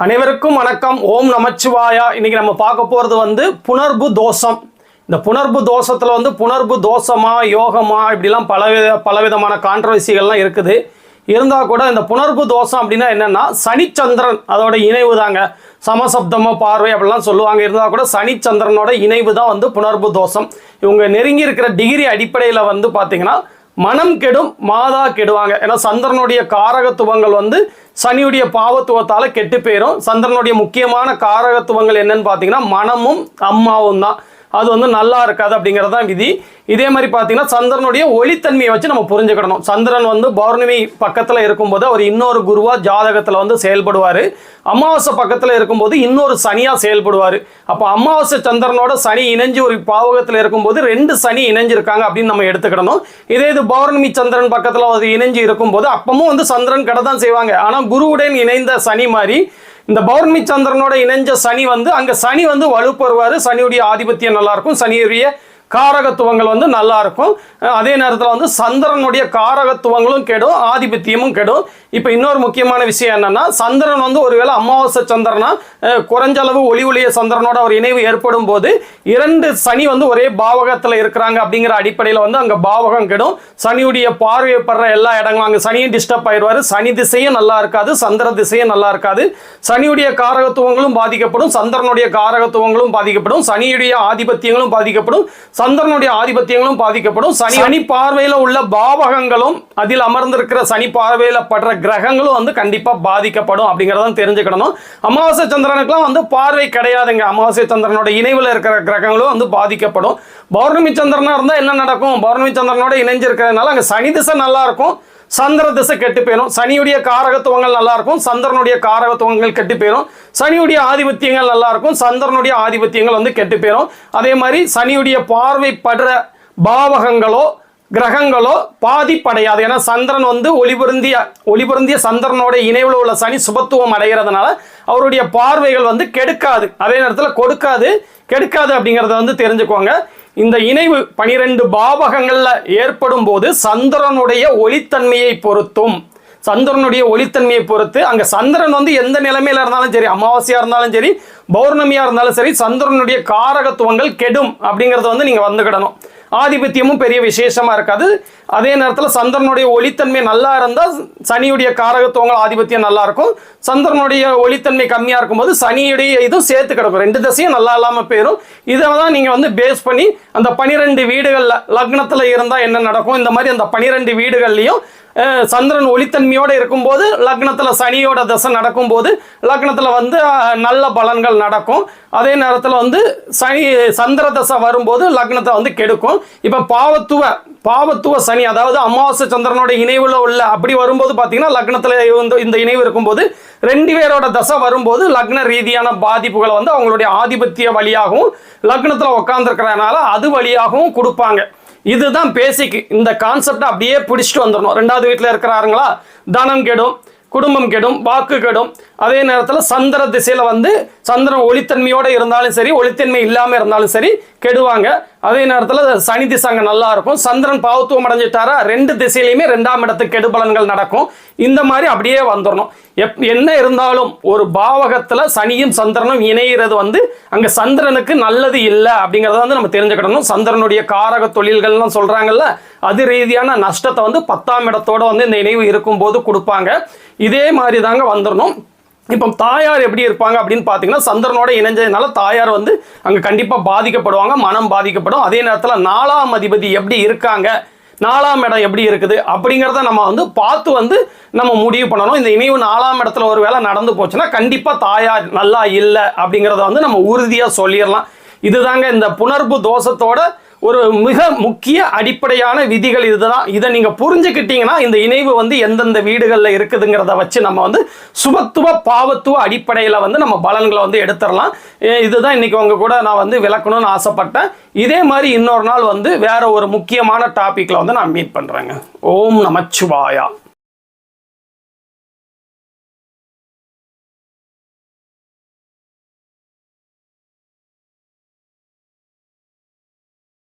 அனைவருக்கும் வணக்கம். ஓம் நமச்சிவாயா. இன்னைக்கு நம்ம பார்க்க போகிறது புணர்வு தோஷம். இந்த புணர்வு தோஷத்தில் புணர்வு தோஷமா யோகமா இப்படிலாம் பலவிதமான கான்ட்ரவர்சிகள்லாம் இருக்குது. இருந்தால் கூட இந்த புணர்வு தோஷம் அப்படின்னா என்னென்னா சனிச்சந்திரன் அதோட இணைவு தாங்க. சமசப்தமோ பார்வை அப்படிலாம் சொல்லுவாங்க. இருந்தால் கூட சனிச்சந்திரனோட இணைவு தான் புணர்வு தோஷம். இவங்க நெருங்கி இருக்கிற டிகிரி அடிப்படையில் பார்த்தீங்கன்னா மனம் கெடும் மாதா கெடுவாங்க. ஏன்னா சந்திரனுடைய காரகத்துவங்கள் சனியுடைய பாவத்துவத்தால் கெட்டு போயிடும். சந்திரனுடைய முக்கியமான காரகத்துவங்கள் என்னன்னு பார்த்தீங்கன்னா மனமும் அம்மாவும் தான். அது நல்லா இருக்காது அப்படிங்கிறது தான் விதி. இதே மாதிரி பார்த்தீங்கன்னா சந்திரனுடைய ஒளித்தன்மையை வச்சு நம்ம புரிஞ்சுக்கிடணும். சந்திரன் பௌர்ணமி பக்கத்தில் இருக்கும்போது அவர் இன்னொரு குருவா ஜாதகத்தில் செயல்படுவார். அமாவாசை பக்கத்தில் இருக்கும்போது இன்னொரு சனியாக செயல்படுவார். அப்போ அமாவாசை சந்திரனோட சனி இணைஞ்சு ஒரு பாவகத்தில் இருக்கும்போது ரெண்டு சனி இணைஞ்சிருக்காங்க அப்படின்னு நம்ம எடுத்துக்கிடணும். இது பௌர்ணமி சந்திரன் பக்கத்தில் அது இணைஞ்சு இருக்கும்போது அப்பவும் சந்திரன் கடை தான் செய்வாங்க. ஆனால் குருவுடன் இணைந்த சனி மாதிரி இந்த பௌர்ணமி சந்திரனோட இணைஞ்ச சனி அங்கே சனி வலுப்பெறுவார். சனியுடைய ஆதிபத்தியம் நல்லா இருக்கும். சனியுடைய காரகத்துவங்கள் நல்லா இருக்கும். அதே நேரத்தில் சந்திரனுடைய காரகத்துவங்களும் கெடும், ஆதிபத்தியமும் கெடும். இப்போ இன்னொரு முக்கியமான விஷயம் என்னன்னா சந்திரன் ஒருவேளை அமாவாசை சந்திரனா குறைஞ்ச அளவு ஒளிய சந்திரனோட ஒரு இணைவு ஏற்படும் போது இரண்டு சனி ஒரே பாவகத்தில் இருக்கிறாங்க அப்படிங்கிற அடிப்படையில் அங்கே பாவகம் கெடும். சனியுடைய பார்வையை படுற எல்லா இடங்களும் அங்கே சனியும் டிஸ்டர்ப் ஆயிடுவார். சனி திசையும் நல்லா இருக்காது, சந்திர திசையும் நல்லா இருக்காது. சனியுடைய காரகத்துவங்களும் பாதிக்கப்படும், சந்திரனுடைய காரகத்துவங்களும் பாதிக்கப்படும், சனியுடைய ஆதிபத்தியங்களும் பாதிக்கப்படும், சந்திரனுடைய ஆதிபத்தியங்களும் பாதிக்கப்படும். சனி பார்வையில் உள்ள பாவகங்களும் அதில் அமர்ந்திருக்கிற சனி பார்வையில் படுற கிரகங்களும் கண்டிப்பா பாதிக்கப்படும் அப்படிங்கறத தெரிஞ்சுக்கணும். அமாவாசை சந்திரனுக்குலாம் பார்வை கிடையாதுங்க. அமாவாசை சந்திரனோட இணைவில் இருக்கிற கிரகங்களும் பாதிக்கப்படும். பௌர்ணமி சந்திரனா இருந்தா என்ன நடக்கும்? பௌர்ணமி சந்திரனோட இணைஞ்சிருக்கிறதுனால அங்க சனி திசை நல்லா இருக்கும், சந்திர திசை கெட்டு போயிடும். சனியுடைய காரகத்துவங்கள் நல்லா இருக்கும், சந்திரனுடைய காரகத்துவங்கள் கெட்டு போயிடும். சனியுடைய ஆதிபத்தியங்கள் நல்லா இருக்கும், சந்திரனுடைய ஆதிபத்தியங்கள் கெட்டு போயிடும். அதே மாதிரி சனியுடைய பார்வை படுற பாவகங்களோ கிரகங்களோ பாதிப்படையாது. ஏன்னா சந்திரன் ஒளிபுருந்திய சந்திரனோட இணைவில் உள்ள சனி சுபத்துவம் அடைகிறதுனால அவருடைய பார்வைகள் கெடுக்காது, அதே நேரத்தில் கெடுக்காது அப்படிங்கிறத தெரிஞ்சுக்கோங்க. இந்த இணைவு 12 பாவகங்கள்ல ஏற்படும் போது சந்திரனுடைய ஒளித்தன்மையை பொறுத்து அங்க சந்திரன் எந்த நிலைமையில இருந்தாலும் சரி, அமாவாசையா இருந்தாலும் சரி, பௌர்ணமியா இருந்தாலும் சரி, சந்திரனுடைய காரகத்துவங்கள் கெடும் அப்படிங்கறத நீங்க வந்துக்கிடணும். ஆதிபத்தியமும் பெரிய விசேஷமா இருக்காது. அதே நேரத்தில் சந்திரனுடைய ஒளித்தன்மை நல்லா இருந்தால் சனியுடைய காரகத்துவங்கள் ஆதிபத்தியம் நல்லா இருக்கும். சந்திரனுடைய ஒளித்தன்மை கம்மியா இருக்கும்போது சனியுடைய இதுவும் சேர்த்து கிடக்கும். ரெண்டு திசையும் நல்லா இல்லாமல் போயிடும். இதை தான் நீங்க பேஸ் பண்ணி அந்த 12 வீடுகள்ல லக்னத்துல இருந்தா என்ன நடக்கும், இந்த மாதிரி அந்த 12 வீடுகள்லையும் சந்திரன் ஒளித்தன்மையோடு இருக்கும்போது லக்னத்துல சனியோட தசை நடக்கும்போது லக்னத்துல நல்ல பலன்கள் நடக்கும். அதே நேரத்தில் சந்திர தசை வரும்போது லக்னத்தை கெடுக்கும். இப்ப பாவத்துவ சனி, அதாவது அமாவாசை சந்திரனோட இணைவுல உள்ள அப்படி வரும்போது பாத்தீங்கன்னா லக்னத்துல இந்த இணைவு இருக்கும்போது ரெண்டு பேரோட தசை வரும்போது லக்ன ரீதியான பாதிப்புகளை அவங்களுடைய ஆதிபத்திய வழியாகவும் லக்னத்துல உட்கார்ந்துருக்கிறதுனால அது வழியாகவும் கொடுப்பாங்க. இதுதான் பேசிக். இந்த கான்செப்ட் அப்படியே பிடிச்சிட்டு வந்துடணும். ரெண்டாவது வீட்டில் இருக்கிறாருங்களா, தனம் கெடும், குடும்பம் கெடும், வாக்கு கெடும். அதே நேரத்தில் சந்திர திசையில் சந்திரன் ஒளித்தன்மையோடு இருந்தாலும் சரி, ஒளித்தன்மை இல்லாமல் இருந்தாலும் சரி கெடுவாங்க. அதே நேரத்தில் சனி திசை அங்கே நல்லா இருக்கும். சந்திரன் பாவத்துவம் அடைஞ்சிட்டாரா ரெண்டு திசையிலையுமே 2ஆம் இடத்துக்கு கெடுபலன்கள் நடக்கும். இந்த மாதிரி அப்படியே வந்துடணும். என்ன இருந்தாலும் ஒரு பாவகத்தில் சனியும் சந்திரனும் இணைகிறது அங்கே சந்திரனுக்கு நல்லது இல்லை அப்படிங்கிறத நம்ம தெரிஞ்சுக்கிடணும். சந்திரனுடைய காரக தொழில்கள்லாம் சொல்றாங்கல்ல, அது ரீதியான நஷ்டத்தை 10ஆம் இடத்தோட இந்த இணைவு இருக்கும்போது கொடுப்பாங்க. இதே மாதிரி தாங்க வந்துடணும். இப்போ தாயார் எப்படி இருப்பாங்க அப்படின்னு பார்த்தீங்கன்னா சந்திரனோட இணைஞ்சதுனால தாயார் அங்கே கண்டிப்பாக பாதிக்கப்படுவாங்க, மனம் பாதிக்கப்படும். அதே நேரத்தில் 4ஆம் அதிபதி எப்படி இருக்காங்க, 4ஆம் இடம் எப்படி இருக்குது அப்படிங்கிறத நம்ம பார்த்து நம்ம முடிவு பண்ணணும். இந்த இணைவு 4ஆம் இடத்துல ஒரு வேளை நடந்து போச்சுன்னா கண்டிப்பாக தாயார் நல்லா இல்லை அப்படிங்கிறத நம்ம உறுதியாக சொல்லிடலாம். இதுதாங்க இந்த புணர்வு தோஷத்தோட ஒரு மிக முக்கிய அடிப்படையான விதிகள். இதுதான். இதை நீங்க புரிஞ்சுக்கிட்டீங்கன்னா இந்த இணைவு எந்தெந்த வீடுகளில் இருக்குதுங்கிறத வச்சு நம்ம சுபத்துவ பாவத்துவ அடிப்படையில் நம்ம பலன்களை எடுத்துடலாம். இதுதான் இன்னைக்கு உங்க கூட நான் விளக்கணும்னு ஆசைப்பட்டேன். இதே மாதிரி இன்னொரு நாள் வேற ஒரு முக்கியமான டாபிக்ல நான் மீட் பண்றேங்க. ஓம் நமச்சிவாயா.